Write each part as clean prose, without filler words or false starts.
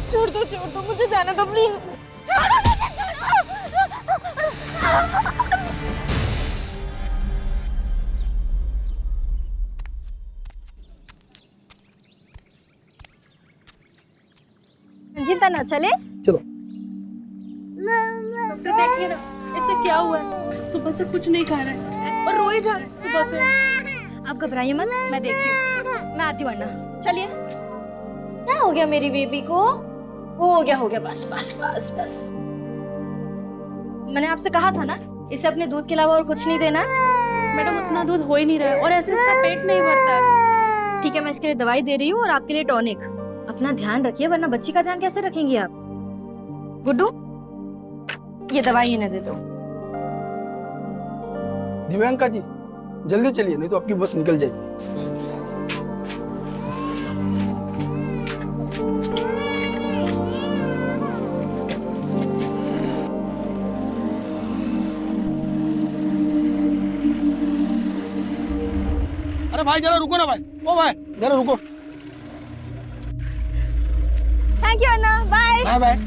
छोड़ दो, मुझे जाने दो प्लीज। छोड़ो मुझे, छोड़ो। चिंता ना, चले चलो। डॉक्टर देखिए ना, इसे क्या हुआ है? सुबह से कुछ नहीं खा रहा है और रो ही जा रहा है सुबह से। आप घबराइए मत, मैं देखती हूँ, मैं आती हूँ। वरना चलिए। क्या हो गया मेरी बेबी को? हो गया, बस बस बस बस। मैंने आपसे कहा था ना, इसे अपने दूध के अलावा और कुछ नहीं देना। मैडम उतना दूध हो ही नहीं रहा है और ऐसे इसका पेट नहीं भरता है। ठीक है, मैं इसके लिए दवाई दे रही हूँ और आपके लिए टॉनिक। अपना ध्यान रखिए, वरना बच्ची का ध्यान कैसे रखेंगी आप? गुड्डू, ये दवाई इन्हें दे दो। दिव्यांका जी जल्दी चलिए, नहीं तो आपकी बस निकल जाएगी। अरे भाई जरा रुको ना भाई, ओ भाई जरा रुको। थैंक यू अन्ना, बाय बाय बाय।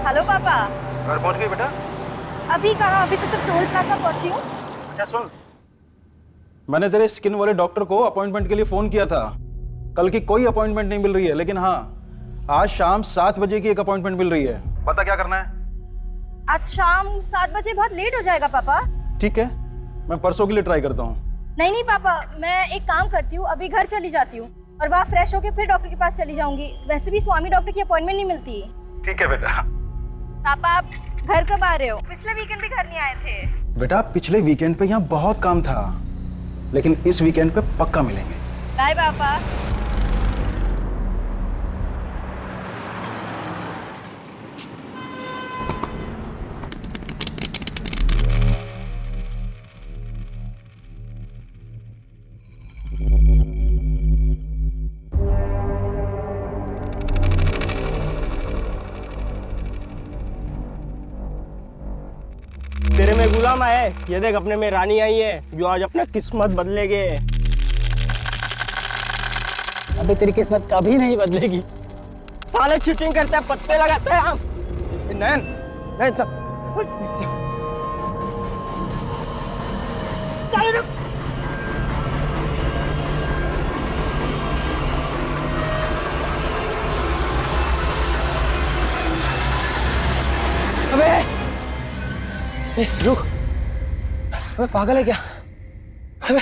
हेलो पापा। घर पहुंच गई बेटा? अभी कहाँ, अभी तो सिर्फ टोल प्लाजा पहुंची हूँ। अच्छा सुन, मैंने तेरे स्किन वाले डॉक्टर को अपॉइंटमेंट के लिए फोन किया था। कल की कोई अपॉइंटमेंट नहीं मिल रही है, लेकिन हाँ आज शाम 7 बजे की एक अपॉइंटमेंट मिल रही है। बता क्या करना है? आज शाम 7 बजे बहुत लेट हो जाएगा पापा। ठीक है, मैं परसों के लिए ट्राई करता हूँ। नहीं पापा, मैं एक काम करती हूँ, अभी घर चली जाती हूँ और वहाँ फ्रेश होके फिर डॉक्टर के पास चली जाऊंगी। वैसे भी स्वामी डॉक्टर की अपॉइंटमेंट नहीं मिलती। ठीक है बेटा। पापा आप घर कब आ रहे हो? पिछले वीकेंड भी घर नहीं आए थे। बेटा पिछले वीकेंड पे यहाँ बहुत काम था, लेकिन इस वीकेंड पे पक्का मिलेंगे। बाय पापा। तेरे में गुलाम है, ये देख अपने में रानी आई है जो आज अपना किस्मत बदलेगे। अबे तेरी किस्मत कभी नहीं बदलेगी। साले चीटिंग करते हैं, पत्ते लगाते हैं हम। नैन नैन चल। अबे रुक, अबे पागल है क्या? अबे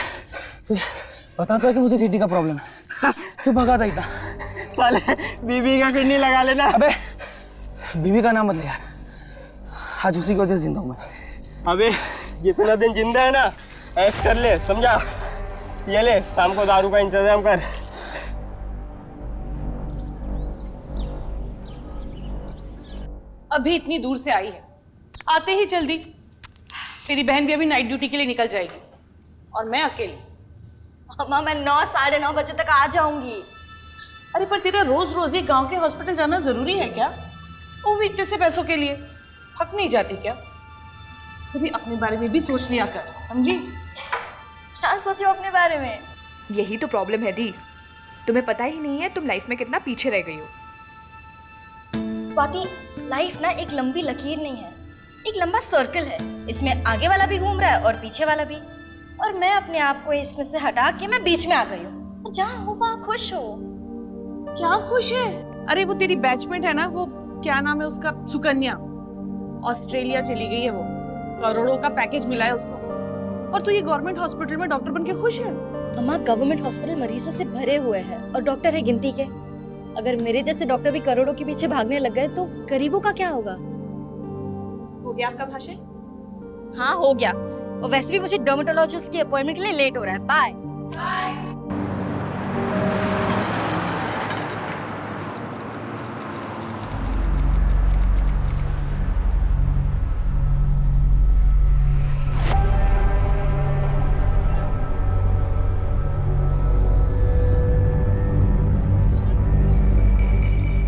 तुझे पता तो है कि मुझे किडनी का प्रॉब्लम है, क्यों भगा था इतना? साले बीबी का किडनी लगा लेना। अबे बीवी का नाम मत ले यार, आज उसी की वजह से जिंदा हूं मैं। अबे जितना दिन जिंदा है ना, ऐश कर ले, समझा? ये ले, शाम को दारू का इंतजाम कर। अभी इतनी दूर से आई है, आते ही जल्दी। तेरी बहन भी अभी नाइट ड्यूटी के लिए निकल जाएगी और मैं अकेली। अम्मा मैं 9 साढ़े 9 बजे तक आ जाऊंगी। अरे पर तेरा रोज रोज ये गांव के हॉस्पिटल जाना जरूरी है क्या? वो भी इतने से पैसों के लिए थक नहीं जाती क्या? कभी अपने बारे में भी सोच लिया कर, समझी? क्या सोचो अपने बारे में? यही तो प्रॉब्लम है दी, तुम्हें पता ही नहीं है तुम लाइफ में कितना पीछे रह गई हो। स्वाति, लाइफ ना एक लंबी लकीर नहीं है, एक लंबा सर्कल है। इसमें आगे वाला भी घूम रहा है और पीछे वाला भी, और मैं अपने आप को इसमें से हटा के मैं बीच में आ गई हूँ। और जहाँ हूँ वहाँ खुश हो। क्या खुश है? अरे वो तेरी बैचमेट है ना, वो क्या नाम है उसका, सुकन्या, ऑस्ट्रेलिया चली गई है। वो करोड़ों का पैकेज मिला है उसको, और तू ये गवर्नमेंट हॉस्पिटल में डॉक्टर बन के खुश है? अम्मा गवर्नमेंट हॉस्पिटल मरीजों से भरे हुए हैं और डॉक्टर है गिनती के। अगर मेरे जैसे डॉक्टर भी करोड़ों के पीछे भागने लग गए तो गरीबों का क्या होगा? हो गया आपका भाषण? हाँ हो गया, और वैसे भी मुझे डर्मेटोलॉजिस्ट की अपॉइंटमेंट के लिए लेट हो रहा है। बाय।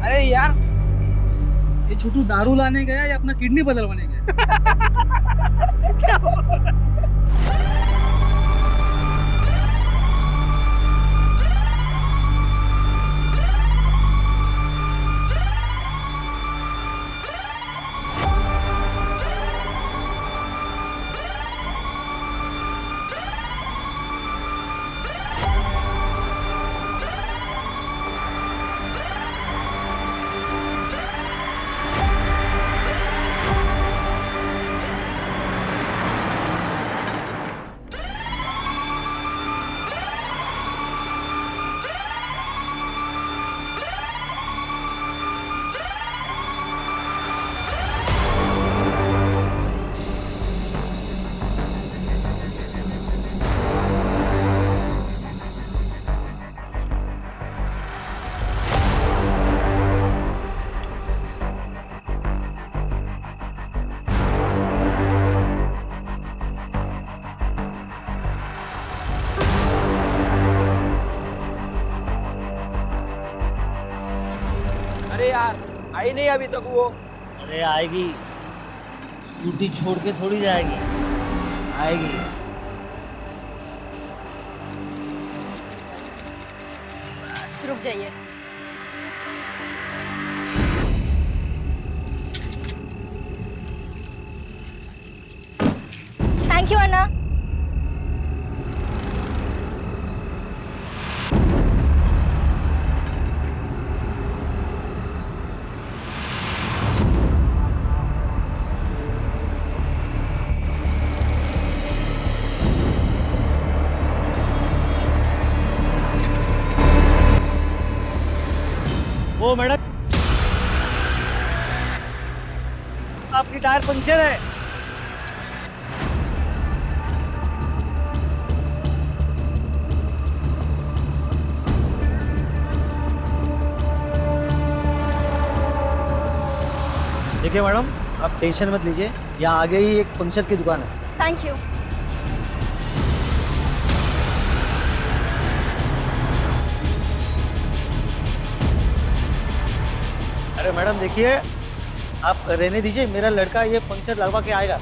अरे यार, ये छोटू दारू लाने गया या अपना किडनी बदलवाने गया? अरे यार, आई नहीं अभी तक वो। अरे आएगी, स्कूटी छोड़ के थोड़ी जाएगी, आएगी। बस रुक जाइए। थैंक यू अन्ना। ओ मैडम, आपकी टायर पंचर है। देखिए मैडम, आप टेंशन मत लीजिए, यहाँ आगे ही एक पंचर की दुकान है। Thank you. अरे मैडम देखिए, आप रहने दीजिए, मेरा लड़का ये पंचर लगवा के आएगा।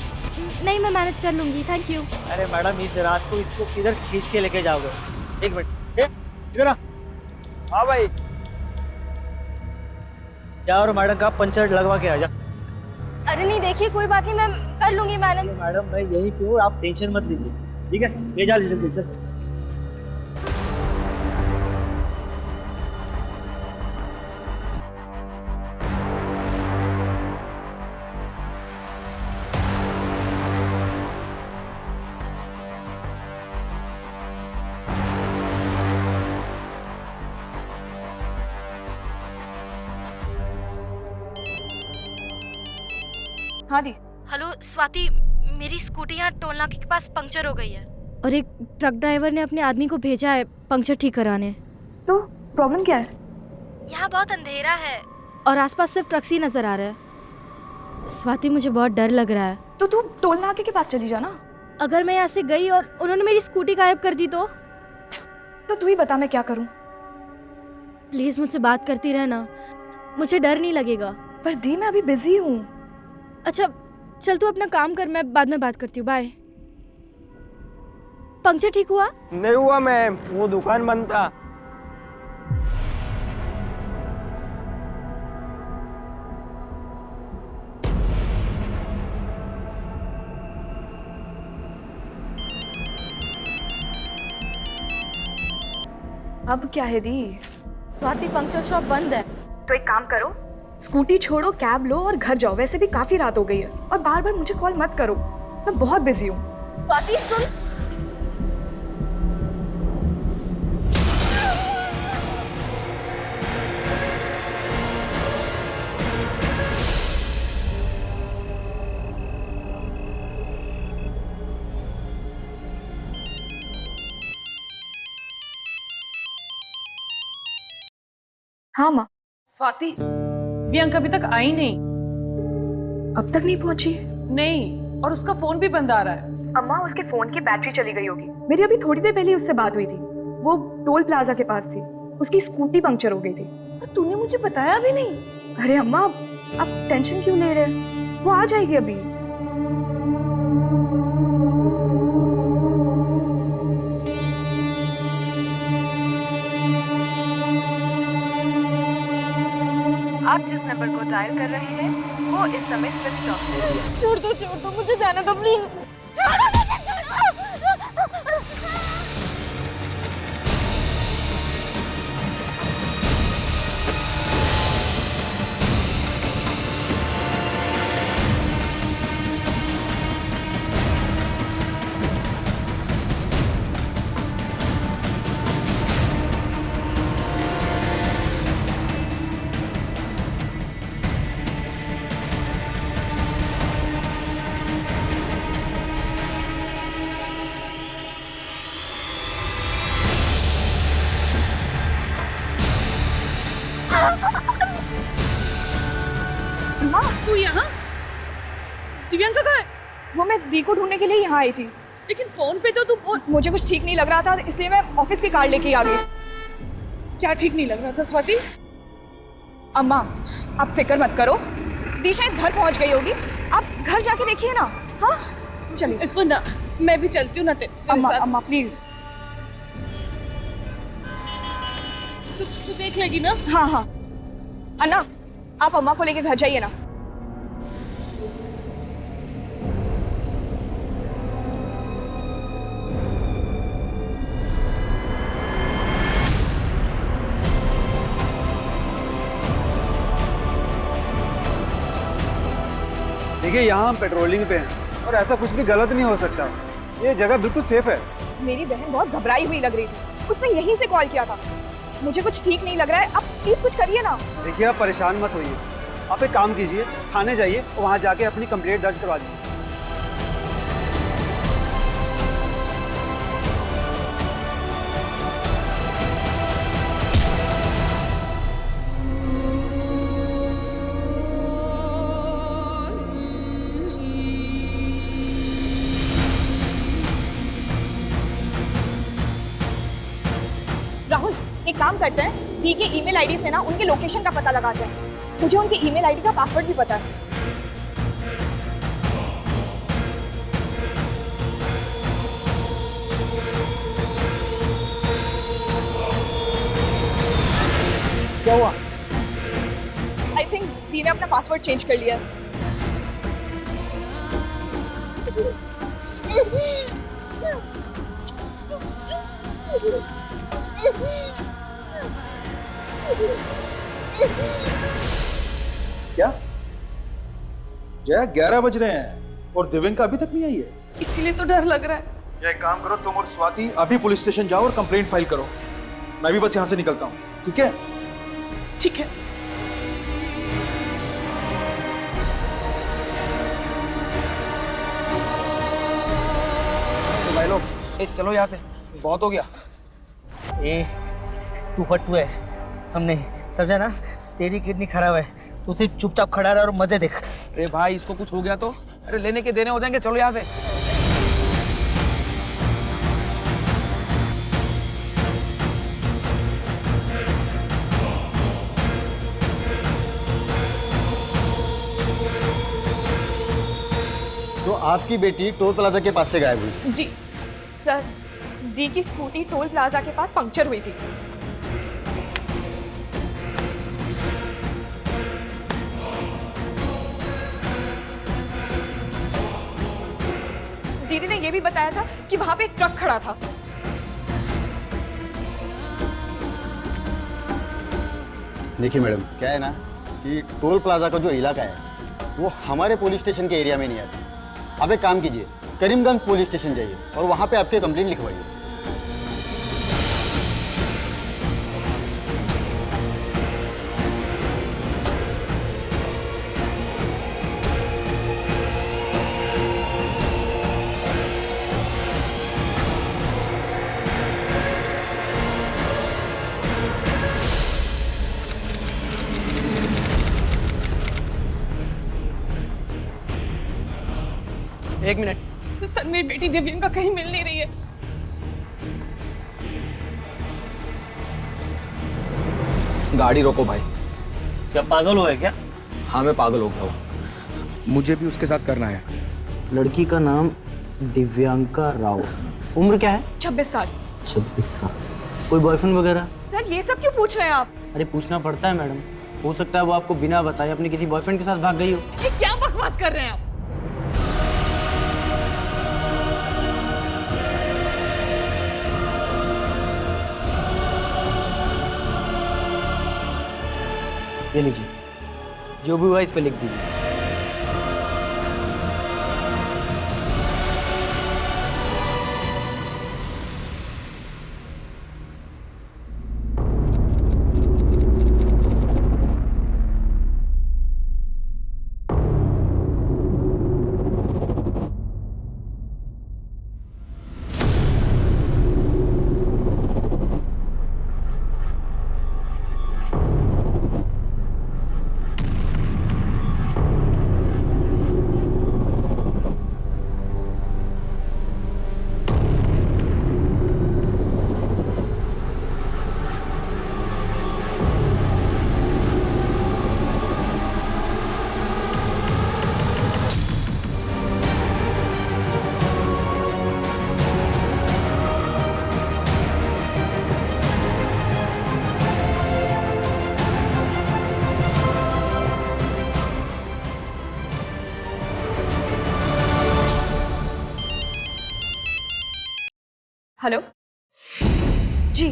नहीं, मैं मैनेज कर लूंगी। Thank you. अरे मैडम, इस रात को इसको किधर खींच के लेके जाओगे? एक मिनट, इधर आ। हाँ भाई, जा और मैडम का पंचर लगवा के आ जा। अरे नहीं, देखिए कोई बात नहीं, मैं कर लूंगी मैनेज। मैडम मैं यहीं पे हूँ, आप टेंशन मत लीजिए, ठीक है? ले जा लीजिए जल्दी। हाँ दी। हेलो स्वाति, मेरी स्कूटी यहाँ टोल नाके के पास पंक्चर हो गई है और एक ट्रक ड्राइवर ने अपने आदमी को भेजा है पंक्चर ठीक कराने। तो प्रॉब्लम क्या है? यहाँ बहुत अंधेरा है और आसपास सिर्फ ट्रक्स ही नजर आ रहा है। स्वाति, मुझे बहुत डर लग रहा है। तो तू टोल नाके के पास चली जाना। अगर मैं यहाँ से गई और उन्होंने मेरी स्कूटी गायब कर दी तो तू ही बता मैं क्या करूँ। प्लीज मुझसे बात करती रहना, मुझे डर नहीं लगेगा। पर दी मैं अभी बिजी हूँ। अच्छा चल, तू अपना काम कर, मैं बाद में बात करती हूँ। बाय। पंक्चर ठीक हुआ? नहीं हुआ मैम, वो दुकान बंद था। अब क्या है दी? स्वाति, पंक्चर शॉप बंद है। तो एक काम करो, स्कूटी छोड़ो, कैब लो और घर जाओ। वैसे भी काफी रात हो गई है और बार बार मुझे कॉल मत करो, मैं बहुत बिजी हूँ। स्वाति सुन, हाँ माँ। स्वाति, प्रियंका अभी तक आई नहीं। अब तक नहीं पहुंची? नहीं, और उसका फोन भी बंद आ रहा है। अम्मा उसके फोन की बैटरी चली गई होगी। मेरी अभी थोड़ी देर पहले उससे बात हुई थी। वो टोल प्लाजा के पास थी, उसकी स्कूटी पंक्चर हो गई थी। और तूने मुझे बताया भी नहीं। अरे अम्मा आप टेंशन क्यों ले रहे हैं? वो आ जाएगी अभी। आप जिस नंबर को डायल कर रहे हैं वो इस समय स्विच ऑफ है। छोड़ दो, मुझे जाने दो प्लीज। छोड़ो मुझे, छोड़ो। तू यहाँ? दिव्यांका कहाँ है? वो मैं दी को ढूंढने के लिए यहाँ आई थी। लेकिन फोन पे तो तू मुझे कुछ ठीक नहीं लग रहा था, इसलिए मैं ऑफिस की कार लेके आ गई। क्या ठीक नहीं लग रहा था स्वाति? अम्मा आप फिक्र मत करो, दी शायद घर पहुंच गई होगी। आप घर जाके देखिए ना। हाँ चलिए। सुन ना, मैं भी चलती हूँ ना तेरे अम्मा साथ। अम्मा प्लीज। तू देख लेगी ना? हाँ हाँ अन्ना, आप अम्मा को लेके घर जाइए ना। देखिए, यहाँ हम पेट्रोलिंग पे हैं और ऐसा कुछ भी गलत नहीं हो सकता। ये जगह बिल्कुल सेफ है। मेरी बहन बहुत घबराई हुई लग रही थी, उसने यहीं से कॉल किया था। मुझे कुछ ठीक नहीं लग रहा है, आप प्लीज कुछ करिए ना। देखिए आप परेशान मत होइए, आप एक काम कीजिए, थाने जाइए और वहाँ जाके अपनी कंप्लेंट दर्ज करवा दीजिए। राहुल एक काम करते हैं, दी के ईमेल आईडी से ना उनके लोकेशन का पता लगाते हैं। मुझे उनके ईमेल आईडी का पासवर्ड भी पता है। क्या हुआ? आई थिंक दी ने अपना पासवर्ड चेंज कर लिया है। क्या? जय 11 बज रहे हैं और दिव्यांका अभी तक नहीं आई है। इसीलिए तो डर लग रहा है। जय, एक काम करो, तुम और स्वाति अभी पुलिस स्टेशन जाओ और कंप्लेंट फाइल करो। मैं भी बस यहाँ से निकलता हूँ, ठीक है? ठीक है। तो भाई लोग, चलो यहाँ से, बहुत हो गया। तू फट्टू है, हम नहीं समझा ना। तेरी किडनी खराब है, तू सिर्फ चुपचाप खड़ा रहा और मजे देख। अरे भाई इसको कुछ हो गया तो? अरे लेने के देने हो जाएंगे, चलो यहाँ से। तो आपकी बेटी टोल प्लाजा के पास से गायब हुई? जी सर, दी की स्कूटी टोल प्लाजा के पास पंक्चर हुई थी। दीदी ने यह भी बताया था कि वहां पे एक ट्रक खड़ा था। देखिए मैडम, क्या है ना कि टोल प्लाजा का जो इलाका है वो हमारे पुलिस स्टेशन के एरिया में नहीं आता। आप एक काम कीजिए, करीमगंज पुलिस स्टेशन जाइए और वहाँ पे आपकी कंप्लेंट लिखवाइए। एक मिनट। सर मेरी बेटी दिव्यांका कहीं मिल नहीं रही है। गाड़ी रोको भाई। क्या पागल हो है क्या? हाँ मैं पागल हो गया हूँ। मुझे भी उसके साथ करना है। लड़की का नाम दिव्यांका राव, उम्र क्या है? 26 साल। 26 साल। कोई बॉयफ्रेंड वगैरह? सर ये सब क्यों पूछ रहे हैं आप? अरे पूछना पड़ता है मैडम, हो सकता है वो आपको बिना बताए अपने किसी बॉयफ्रेंड के साथ भाग गई हो। ये क्या बकवास कर रहे हैं आप? ये लीजिए, जो भी हुआ इस पे लिख दीजिए। हेलो। जी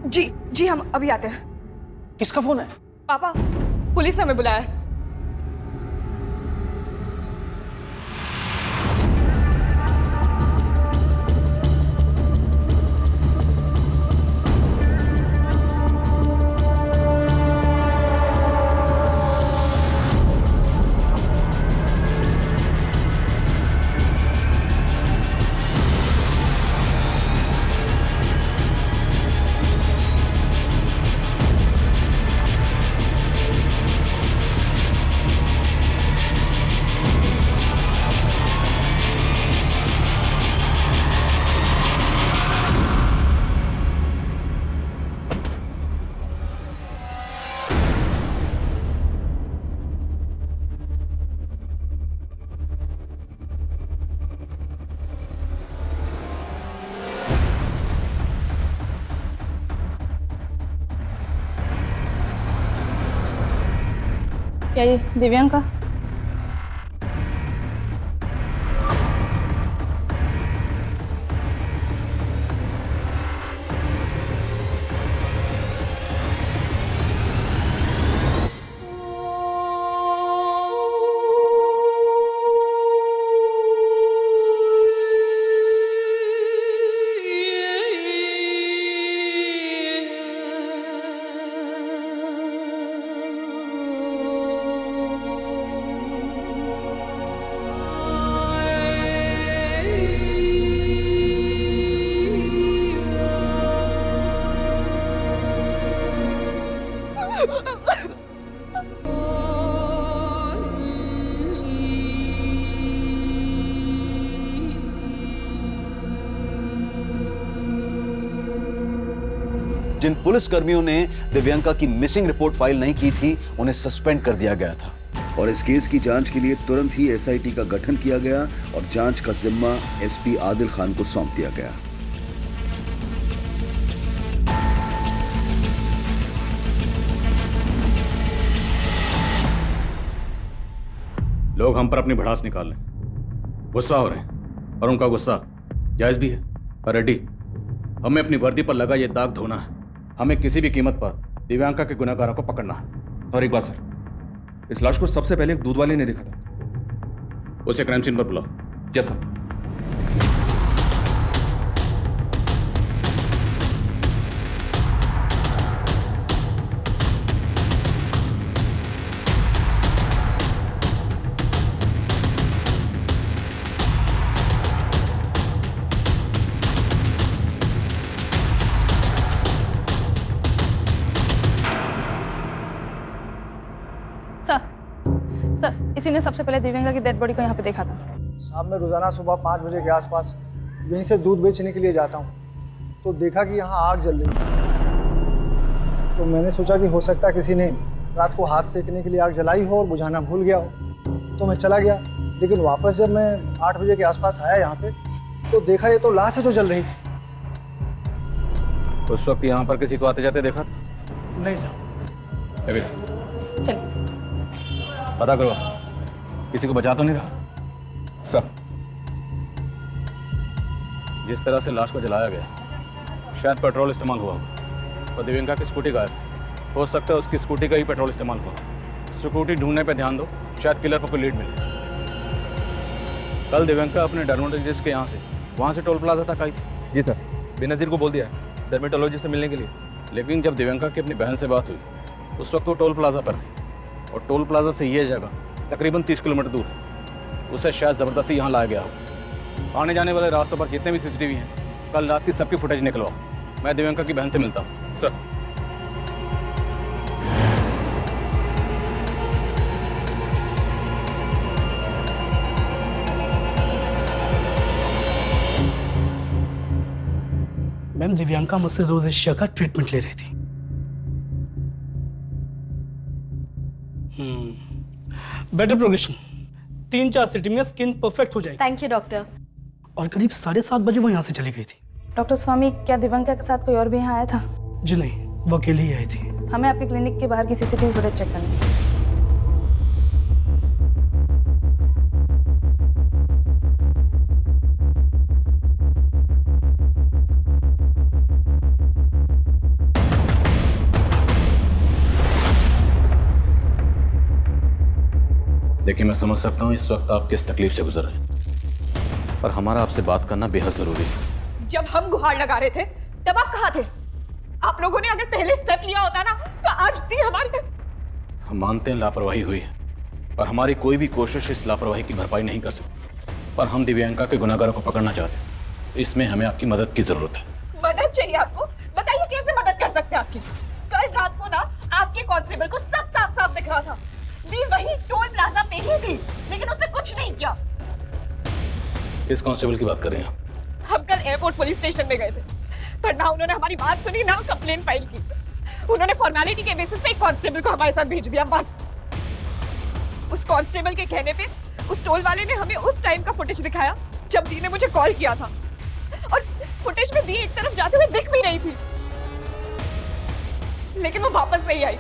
जी जी हम अभी आते हैं। किसका फोन है? पापा, पुलिस ने हमें बुलाया है। क्या ये दिव्यांका? जिन पुलिस कर्मियों ने दिव्यांका की मिसिंग रिपोर्ट फाइल नहीं की थी उन्हें सस्पेंड कर दिया गया था और इस केस की जांच के लिए तुरंत ही एसआईटी का गठन किया गया और जांच का जिम्मा एसपी आदिल खान को सौंप दिया गया। लोग हम पर अपनी भड़ास निकाल लें, गुस्सा हो रहे हैं और उनका गुस्सा जायज भी है। पर रेड्डी, हमें अपनी वर्दी पर लगा ये दाग धोना है। हमें किसी भी कीमत पर दिव्यांका के गुनहगारों को पकड़ना है। और एक बात सर, इस लाश को सबसे पहले एक दूध वाले ने देखा था। उसे क्राइम सीन पर बुलाओ। Yes sir. सर, इसी ने सबसे पहले दिव्यांका की डेड बॉडी को यहाँ पे देखा था। साहब मैं रोज़ाना सुबह 5 बजे के आसपास यहीं से दूध बेचने के लिए जाता हूँ, तो देखा कि यहाँ आग जल रही थी। तो मैंने सोचा कि हो सकता है किसी ने रात को हाथ सेकने के लिए आग जलाई हो और बुझाना भूल गया हो, तो मैं चला गया। लेकिन वापस जब मैं 8 बजे के आसपास आया यहाँ पे, तो देखा ये तो लाश है जो जल रही थी। उस वक्त यहाँ पर किसी को आते जाते देखा था? नहीं साहब। चलिए पता करो किसी को बचा तो नहीं रहा? सर, जिस तरह से लाश को जलाया गया शायद पेट्रोल इस्तेमाल हुआ और दिव्यंका की स्कूटी गायब है। हो सकता है उसकी स्कूटी का ही पेट्रोल इस्तेमाल हुआ। स्कूटी ढूंढने पे ध्यान दो, शायद किलर को कोई लीड मिले। कल दिव्यंका अपने डर्मेटोलॉजिस्ट के यहाँ से वहाँ से टोल प्लाजा तक आई थी। जी सर, बेनज़ीर को बोल दिया है डर्मेटोलॉजिस्ट से मिलने के लिए। लेकिन जब दिव्यंका की अपनी बहन से बात हुई उस वक्त वो टोल प्लाजा पर थी और टोल प्लाजा से ये जगह तकरीबन 30 किलोमीटर दूर है। उसे शायद ज़बरदस्ती यहाँ लाया गया हो। आने जाने वाले रास्तों पर जितने भी सीसीटीवी हैं कल रात की सबकी फुटेज निकलवाओ। मैं दिव्यंका की बहन से मिलता हूँ। सर। मैम दिव्यांका मुझसे रोज इस का ट्रीटमेंट ले रही थी। बेटर प्रोग्रेशन, 3-4 सिटी में स्किन परफेक्ट हो जाएगी। Thank you doctor. और करीब 7:30 बजे वो यहाँ से चली गई थी। डॉक्टर स्वामी, क्या दिव्यांका के साथ कोई और भी यहाँ आया था? जी नहीं, वो अकेली ही आई थी। हमें आपके क्लिनिक के बाहर की सीसीटीवी फुटेज चेक करनी है। देखिए, मैं समझ सकता हूँ इस वक्त आप किस तकलीफ से गुजर रहे हैं, पर हमारा आपसे बात करना बेहद जरूरी है। जब हम गुहार लगा रहे थे तब आप कहाँ थे? आप लोगों ने अगर पहले स्टेप लिया होता ना तो आज थी हमारे। हम मानते हैं लापरवाही हुई है, पर हमारी कोई भी कोशिश इस लापरवाही की भरपाई नहीं कर सकती। पर हम दिव्यांका के गुनहगारों को पकड़ना चाहते हैं। इसमें हमें आपकी मदद की जरूरत है। मदद चाहिए आपको? बताइए कैसे मदद कर सकते हैं आपकी? कल रात को ना आपके कांस्टेबल को सब साफ साफ दिख रहा था। दी वही टोल प्लाजा पे ही थी, लेकिन उसने कुछ नहीं किया। किस कांस्टेबल की बात कर रहे हैं आप? हम कल एयरपोर्ट पुलिस स्टेशन में गए थे, पर ना उन्होंने हमारी बात सुनी ना कंप्लेन फाइल की। उन्होंने फॉर्मेलिटी के बेसिस पे एक कांस्टेबल को हमारे साथ भेज दिया, बस। उस कांस्टेबल के कहने पे उस टोल वाले ने हमें उस टाइम का फुटेज दिखाया जब दी ने मुझे कॉल किया था, और फुटेज में दी एक तरफ जाते हुए दिख भी रही थी, लेकिन वो वापस नहीं आई।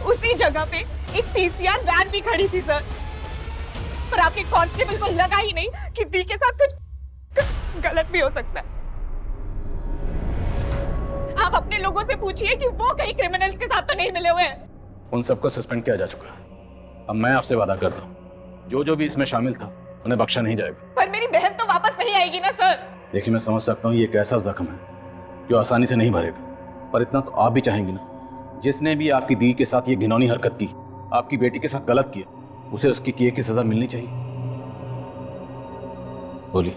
उसी जगह पे एक पीसीआर वैन भी खड़ी थी सर, पर आपके कांस्टेबल को लगा ही नहीं कि दी के साथ कुछ गलत भी हो सकता है। आप अपने लोगों से पूछिए कि वो कहीं क्रिमिनल्स के साथ तो नहीं मिले हुए हैं। उन सबको सस्पेंड किया जा चुका है। अब मैं आपसे वादा करता हूँ, जो भी इसमें शामिल था उन्हें बख्शा नहीं जाएगा। पर मेरी बहन तो वापस नहीं आएगी ना सर। देखिए, मैं समझ सकता हूँ ये एक ऐसा जख्म है जो आसानी से नहीं भरेगा, पर इतना तो आप भी चाहेंगी ना, जिसने भी आपकी दी के साथ ये घिनौनी हरकत की, आपकी बेटी के साथ गलत किया, उसे उसकी किए की सजा मिलनी चाहिए। बोलिए,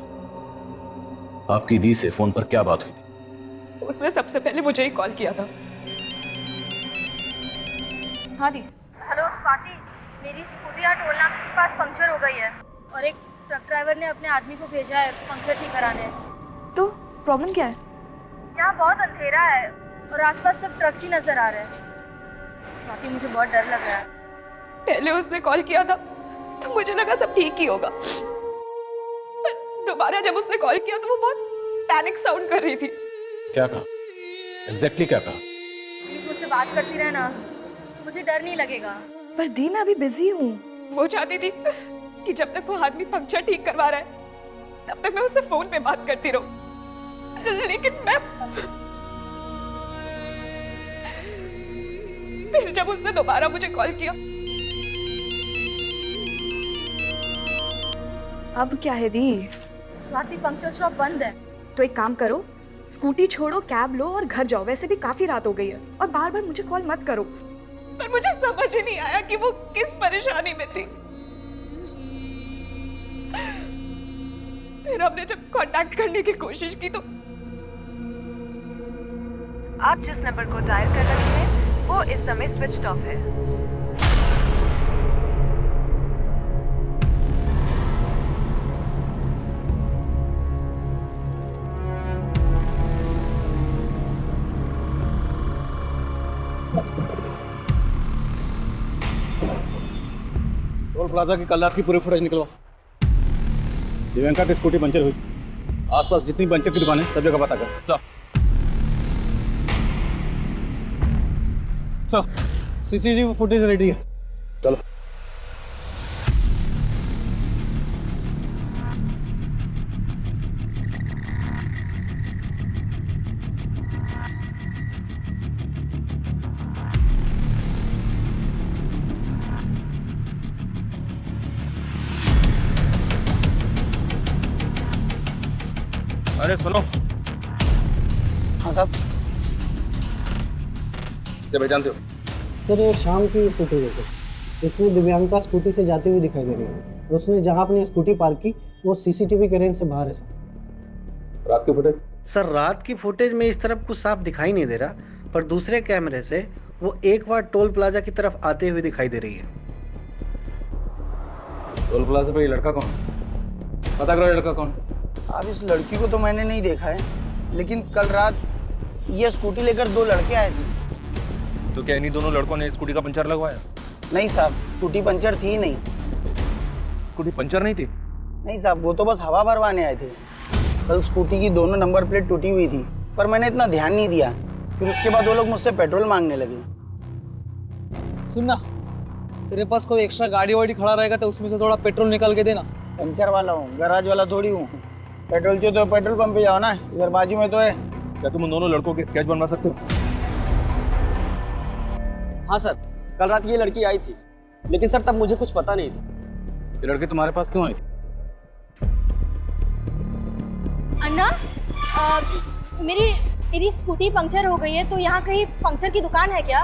आपकी दी से फोन पर क्या बात हुई थी? उसने सबसे पहले मुझे ही कॉल किया था। हाँ दी। हेलो स्वाति, मेरी स्कूटी यहाँ टोल नाका के पास पंक्चर हो गई है और एक ट्रक ड्राइवर ने अपने आदमी को भेजा है पंक्चर ठीक कराने। तो प्रॉब्लम क्या है? यहाँ बहुत अंधेरा है और आसपास सब ट्रक्स ही नजर आ रहे हैं। स्वाति, मुझे बहुत डर लग रहा है। पहले उसने कॉल किया था तो मुझे लगा सब ठीक ही होगा, पर दोबारा जब उसने कॉल किया तो वो बहुत पैनिक साउंड कर रही थी। क्या कहा? एग्जैक्टली क्या कहा? प्लीज मुझसे बात करती रहना, मुझे डर नहीं लगेगा। पर दी, मैं अभी बिजी हूँ। वो चाहती थी कि जब तक वो आदमी पंक्चर ठीक करवा रहा है तब तक मैं उससे फोन पे बात करती रहूं, लेकिन मैं फिर जब उसने दोबारा मुझे कॉल किया। अब क्या है दी? स्वाति, पंक्चर शॉप बंद है। तो एक काम करो, स्कूटी छोड़ो, कैब लो और घर जाओ। वैसे भी काफी रात हो गई है, और बार बार मुझे कॉल मत करो। पर मुझे समझ ही नहीं आया कि वो किस परेशानी में थी। फिर हमने जब कांटेक्ट करने की कोशिश की तो आप जिस नंबर को डायल कर रहे हैं वो इस समय स्विच ऑफ है। प्लाजा की कल रात की पूरी फुटेज निकलवाओ। दिव्यांका की स्कूटी पंचर हुई, आसपास जितनी पंचर की दुकान है सब जगह पता कर। सीसीटीवी फुटेज रेडी है, चलो। अरे सुनो। हाँ साहब। इसे पहचानते हो? सर ये शाम की फुटेज है सर। इसमें दिव्यांका स्कूटी से जाती हुई दिखाई दे रही है और उसने जहाँ अपनी स्कूटी पार्क की वो सीसीटीवी के रेंज से बाहर है सर। रात की फुटेज? सर रात की फुटेज में इस तरफ कुछ साफ दिखाई नहीं दे रहा, पर दूसरे कैमरे से वो एक बार टोल प्लाजा की तरफ आते हुए दिखाई दे रही है। टोल प्लाजा पे ये लड़का कौन? पता करो लड़का कौन? अब इस लड़की को तो मैंने नहीं देखा है, लेकिन कल रात ये स्कूटी लेकर दो लड़के आए थे। तो क्या इन्हीं दोनों लड़कों ने स्कूटी का पंचर लगवाया? नहीं साहब, स्कूटी पंचर थी ही नहीं। स्कूटी पंचर नहीं थी? नहीं साहब, वो तो बस हवा भरवाने आए थे। कल स्कूटी की दोनों नंबर प्लेट टूटी हुई थी, पर मैंने इतना ध्यान नहीं दिया। फिर उसके बाद वो लोग मुझसे पेट्रोल मांगने लगे। सुनना, तेरे पास कोई एक्स्ट्रा गाड़ी वाड़ी खड़ा रहेगा तो उसमें से थोड़ा पेट्रोल निकाल के देना। पंचर वाला हूँ, गैराज वाला थोड़ी हूँ। पेट्रोल चाहिए तो पेट्रोल पंप पे जाओ ना, इधर बाजू में तो है। क्या तुम उन दोनों लड़कों के स्केच बनवा सकते हो? हाँ सर, कल रात ये लड़की आई थी, लेकिन सर तब मुझे कुछ पता नहीं था। ये लड़की तुम्हारे पास क्यों आई थी? अन्ना, मेरी स्कूटी पंक्चर हो गई है, तो यहाँ कहीं पंक्चर की दुकान है क्या?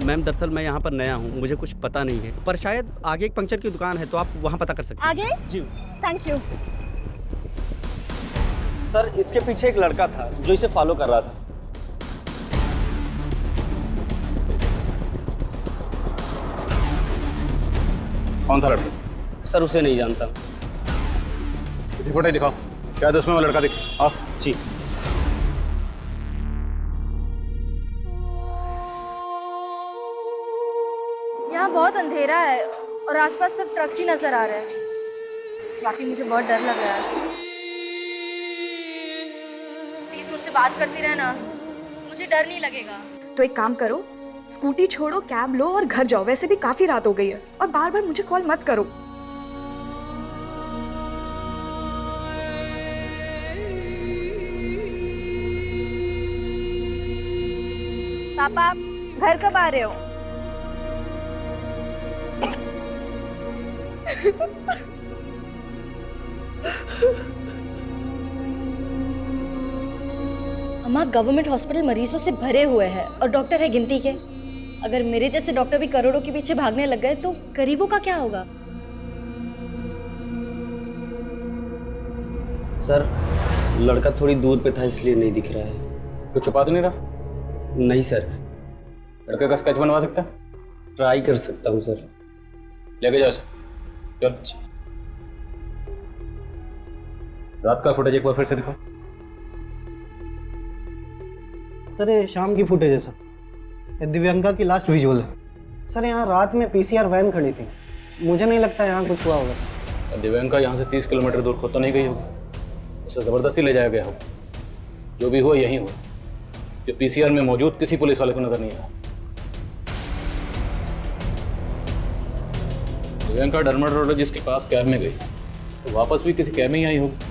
मैम दरअसल मैं यहाँ पर नया हूँ, मुझे कुछ पता नहीं है, पर शायद आगे एक पंक्चर की दुकान है, तो आप वहाँ पता कर सकते हैं। आगे? जी थैंक यू। सर इसके पीछे एक लड़का था जो इसे फॉलो कर रहा था। कौन था लड़का? सर उसे नहीं जानता। किसी फोटो दिखाओ, क्या उसमें वो लड़का दिख? आओ। जी। यहाँ बहुत अंधेरा है और आसपास सिर्फ ट्रक्स ही नजर आ रहे हैं। स्वाति, मुझे बहुत डर लग रहा है। प्लीज मुझसे बात करती रहना, मुझे डर नहीं लगेगा। तो एक काम करो, स्कूटी छोड़ो, कैब लो और घर जाओ। वैसे भी काफी रात हो गई है और बार बार मुझे कॉल मत करो। पापा, आप घर कब आ रहे हो? अम्मा, गवर्नमेंट हॉस्पिटल मरीजों से भरे हुए हैं और डॉक्टर है गिनती के। अगर मेरे जैसे डॉक्टर भी करोड़ों के पीछे भागने लग गए तो गरीबों का क्या होगा? सर लड़का थोड़ी दूर पे था इसलिए नहीं दिख रहा है। कुछ छुपा तो नहीं रहा? नहीं सर। लड़के का स्केच बनवा सकता है? ट्राई कर सकता हूँ सर। लेके जाओ। चल। रात का फुटेज एक बार फिर से दिखाओ। सर ये शाम की फुटेज है सर, ये दिव्यांका की लास्ट विजुअल है। सर यहाँ रात में पीसीआर वैन खड़ी थी, मुझे नहीं लगता यहाँ कुछ हुआ होगा। दिव्यांका यहाँ से 30 किलोमीटर दूर खुद तो नहीं गई होगी, उसे ज़बरदस्ती ले जाया गया हो। जो भी हुआ यही हुआ, जो पीसीआर में मौजूद किसी पुलिस वाले को नजर नहीं आया। दिव्यांका डर्मेटोलॉजिस्ट के पास कैब में गई तो वापस भी किसी कैब में ही आई होगी।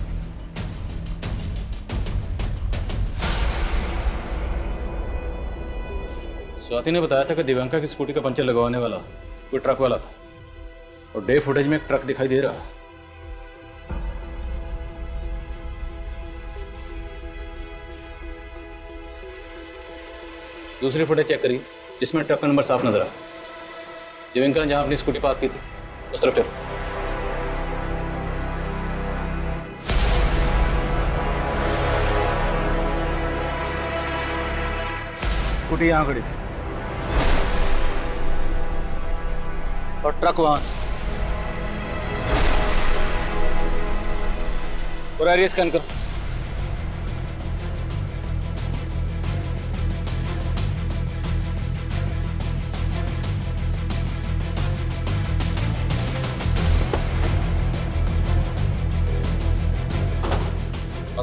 स्वाति ने बताया था कि दिव्यांका की स्कूटी का पंचर लगवाने वाला कोई ट्रक वाला था और डे फुटेज में एक ट्रक दिखाई दे रहा है। दूसरी फुटेज चेक करिए जिसमें ट्रक का नंबर साफ नजर आया। दिव्यांका ने जहां अपनी स्कूटी पार्क की थी उस तरफ चलो। स्कूटी यहां खड़ी थी और ट्रक वहां से। पूरा एरिया स्कैन करो।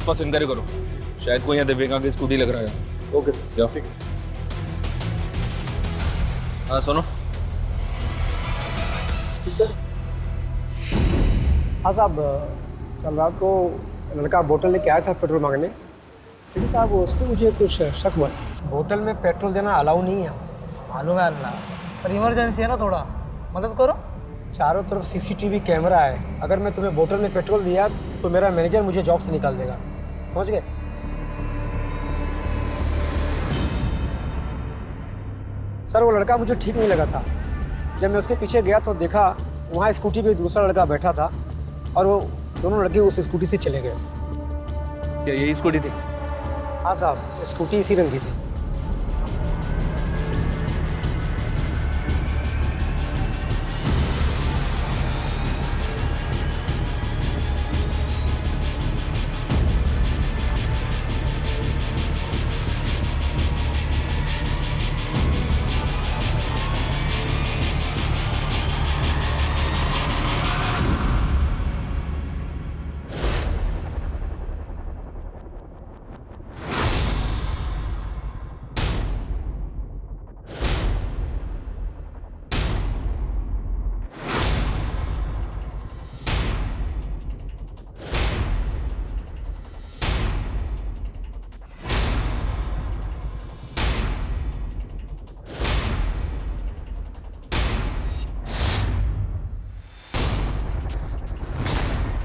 आसपास इंक्वायरी करो, शायद कोई यहाँ दिव्यांका की स्कूटी लग रहा है। ओके सर, जाओ। ठीक है। हाँ सुनो, सर हाँ साहब, कल रात को लड़का बोतल लेके आया था पेट्रोल मांगने, लेकिन साहब उस पर मुझे कुछ शक हुआ था। बोतल में पेट्रोल देना अलाउ नहीं है। मालूम है अल्लाह, पर इमरजेंसी है ना, थोड़ा मदद करो। चारों तरफ सीसीटीवी कैमरा है, अगर मैं तुम्हें बोतल में पेट्रोल दिया तो मेरा मैनेजर मुझे जॉब से निकाल देगा, समझ गए? सर वो लड़का मुझे ठीक नहीं लगा था। जब मैं उसके पीछे गया तो देखा वहाँ स्कूटी पे दूसरा लड़का बैठा था और वो दोनों लड़के उस स्कूटी से चले गए। क्या यही स्कूटी थी? हाँ साहब, स्कूटी इसी रंग की थी।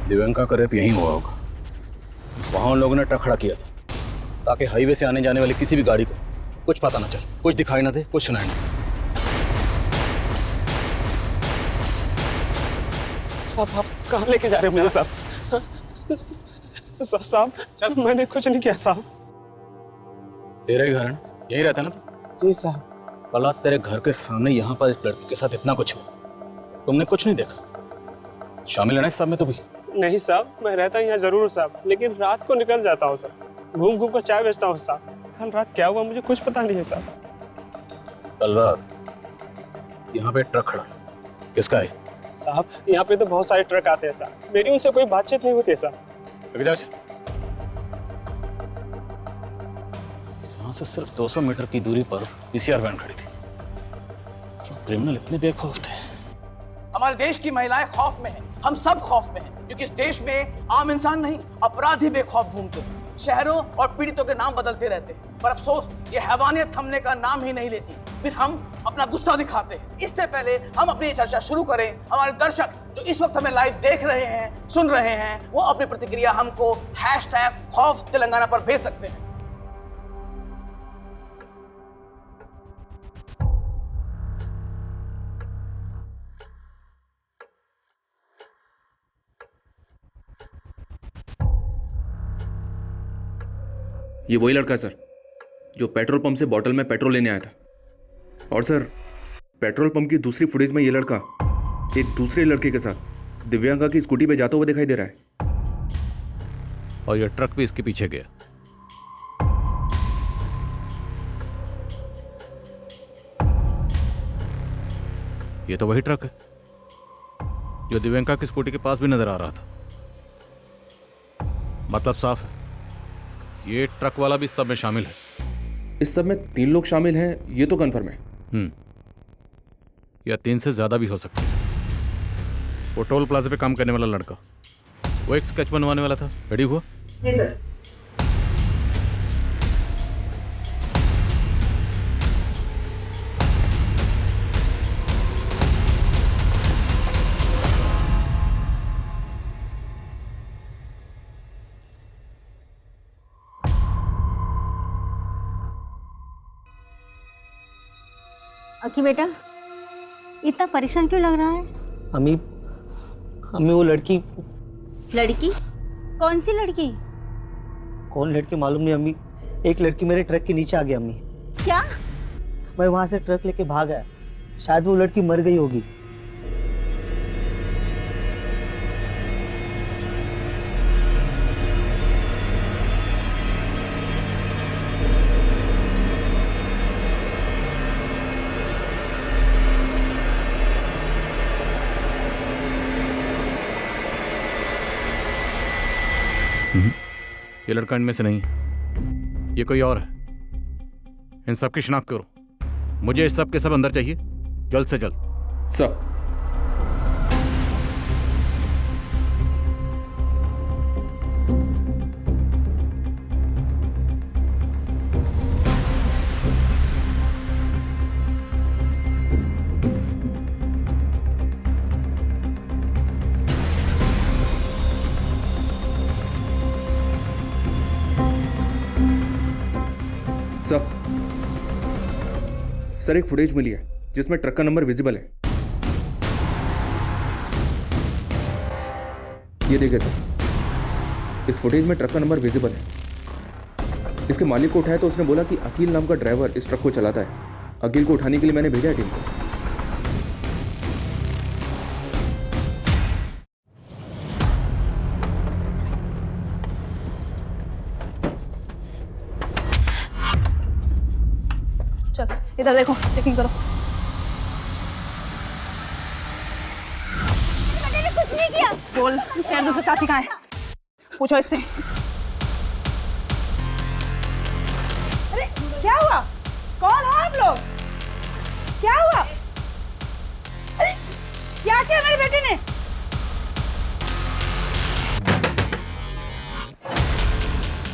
दिव्यांका का रेप यहीं हुआ होगा। वहां उन लोगों ने ट्रक खड़ा किया था ताकि हाईवे से आने जाने वाली किसी भी गाड़ी को कुछ पता ना चले, कुछ दिखाई ना दे, कुछ सुनाई ना दे। साहब आप कहाँ लेके जा रहे हैं मुझे साहब? साहब मैंने कुछ नहीं किया साहब। तेरा ही घर है ना, यही रहता है ना? जी साहब। कल रात तेरे घर के सामने यहाँ पर एक लड़की के साथ इतना कुछ हुआ, तुमने कुछ नहीं देखा? शामिल है ना इस सब में तो भी? नहीं साहब, मैं रहता यहाँ जरूर साहब, लेकिन रात को निकल जाता हूँ साहब, घूम घूम कर चाय बेचता हूँ साहब। कल रात क्या हुआ मुझे कुछ पता नहीं है साहब। कल रात यहाँ पे ट्रक खड़ा था, किसका है? साहब यहाँ पे तो बहुत सारे ट्रक आते हैं साहब, मेरी उनसे कोई बातचीत नहीं होती है साहब। यहाँ से सिर्फ 200 मीटर की दूरी पर पीसीआर वैन खड़ी थी। क्रिमिनल इतने बेखौफ थे। हमारे देश की महिलाएं खौफ में हैं, हम सब खौफ में हैं, क्योंकि इस देश में आम इंसान नहीं, अपराधी बेखौफ घूमते हैं। शहरों और पीड़ितों के नाम बदलते रहते हैं, पर अफसोस ये हैवानियत थमने का नाम ही नहीं लेती। फिर हम अपना गुस्सा दिखाते हैं। इससे पहले हम अपनी चर्चा शुरू करें, हमारे दर्शक जो इस वक्त हमें लाइव देख रहे हैं, सुन रहे हैं, वो अपनी प्रतिक्रिया हमको #खौफ-तेलंगाना पर भेज सकते हैं। ये वही लड़का है सर जो पेट्रोल पंप से बोतल में पेट्रोल लेने आया था। और सर पेट्रोल पंप की दूसरी फुटेज में ये लड़का एक दूसरे लड़के के साथ दिव्यांका की स्कूटी पे जाता हुआ दिखाई दे रहा है। और ये ट्रक भी इसके पीछे गया। ये तो वही ट्रक है जो दिव्यांका की स्कूटी के पास भी नजर आ रहा था। मतलब साफ है, ये ट्रक वाला भी इस सब में शामिल है। इस सब में 3 लोग शामिल हैं, ये तो कंफर्म है। या 3 से ज्यादा भी हो सकते हैं। वो टोल प्लाजा पे काम करने वाला लड़का, वो एक स्केच बनवाने वाला था। रेडी हुआ? जी सर। अकी बेटा इतना परेशान क्यों लग रहा है? अम्मी वो लड़की कौन सी लड़की? कौन लड़की मालूम नहीं अम्मी, एक लड़की मेरे ट्रक के नीचे आ गई अम्मी। क्या? मैं वहां से ट्रक लेके भाग आया, शायद वो लड़की मर गई होगी। ये लड़का इनमें से नहीं है, ये कोई और है। इन सब की शिनाख्त करो। मुझे इस सब के सब अंदर चाहिए, जल्द से जल्द। सर सर एक फुटेज मिली है जिसमें ट्रक का नंबर विजिबल है। ये देखिए सर, इस फुटेज में ट्रक का नंबर विजिबल है। इसके मालिक को उठाया तो उसने बोला कि अकील नाम का ड्राइवर इस ट्रक को चलाता है। अकील को उठाने के लिए मैंने भेजा है टीम को। चल इधर देखो, चेकिंग करो। मैंने कुछ नहीं किया। बोल तेरे दूसरे साथी कहाँ है? पूछो इससे। अरे क्या हुआ? कौन हो आप लोग? क्या हुआ? अरे क्या किया मेरी बेटी ने?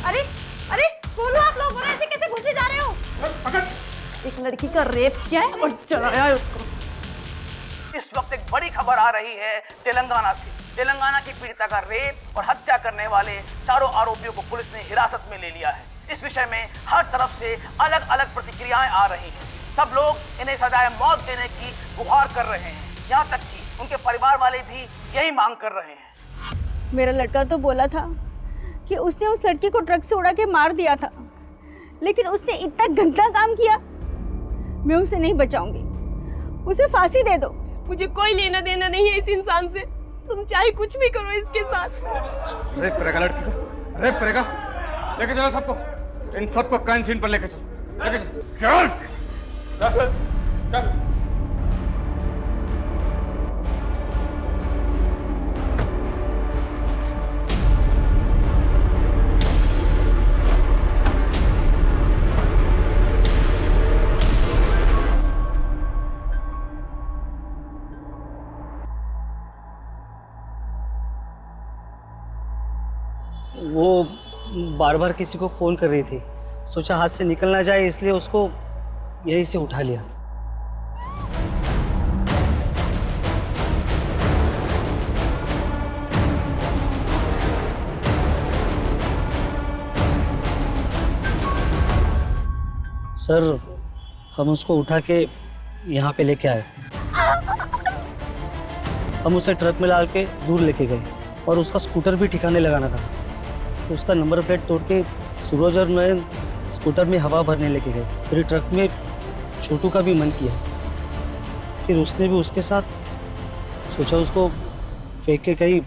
अरे अरे कौन हो आप लोग? ऐसे कैसे घुसे जा रहे हो? एक लड़की का रेप किया है और जलाया है उसको। इस वक्त एक बड़ी खबर आ रही है तेलंगाना से। तेलंगाना की पीड़िता का रेप और हत्या करने वाले चारों आरोपियों को पुलिस ने हिरासत में ले लिया है। इस विषय में हर तरफ से अलग अलग प्रतिक्रियाएं आ रही हैं। सब लोग इन्हें सजाए मौत देने की गुहार कर रहे हैं। यहाँ तक कि उनके परिवार वाले भी यही मांग कर रहे हैं। मेरा लड़का तो बोला था कि उसने उस लड़की को ट्रक से उड़ा के मार दिया था, लेकिन उसने इतना गंदा काम किया। मैं उसे नहीं बचाऊंगी, उसे फांसी दे दो। मुझे कोई लेना देना नहीं है इस इंसान से। तुम चाहे कुछ भी करो इसके साथ। रेप करेगा लड़की को, रेप करेगा। लेके चलो सबको, इन सबको क्राइम सीन पर लेके चलो, लेके चलो। चल। वो बार बार किसी को फ़ोन कर रही थी, सोचा हाथ से निकल ना जाए इसलिए उसको यहीं से उठा लिया। सर हम उसको उठा के यहाँ पे लेके आए। हम उसे ट्रक में डाल के दूर लेके गए और उसका स्कूटर भी ठिकाने लगाना था। तो उसका नंबर प्लेट तोड़ के सूरज और नयन स्कूटर में हवा भरने लेके गए। फिर ट्रक में छोटू का भी मन किया, फिर उसने भी उसके साथ सोचा उसको फेंक के कहीं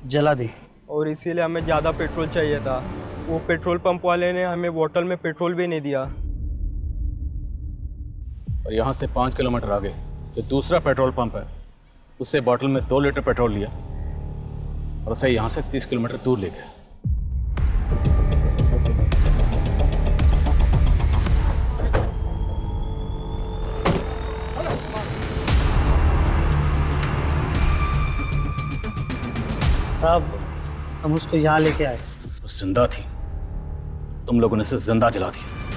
जला दे। और इसीलिए हमें ज़्यादा पेट्रोल चाहिए था। वो पेट्रोल पंप वाले ने हमें बोतल में पेट्रोल भी नहीं दिया। और यहाँ से 5 किलोमीटर आगे जो दूसरा पेट्रोल पंप है, उससे बोतल में 2 लीटर पेट्रोल लिया और उसे यहाँ से 30 किलोमीटर दूर ले गया। अब हम उसको यहाँ लेके आए। वो जिंदा थी, तुम लोगों ने उसे जिंदा जला दिया।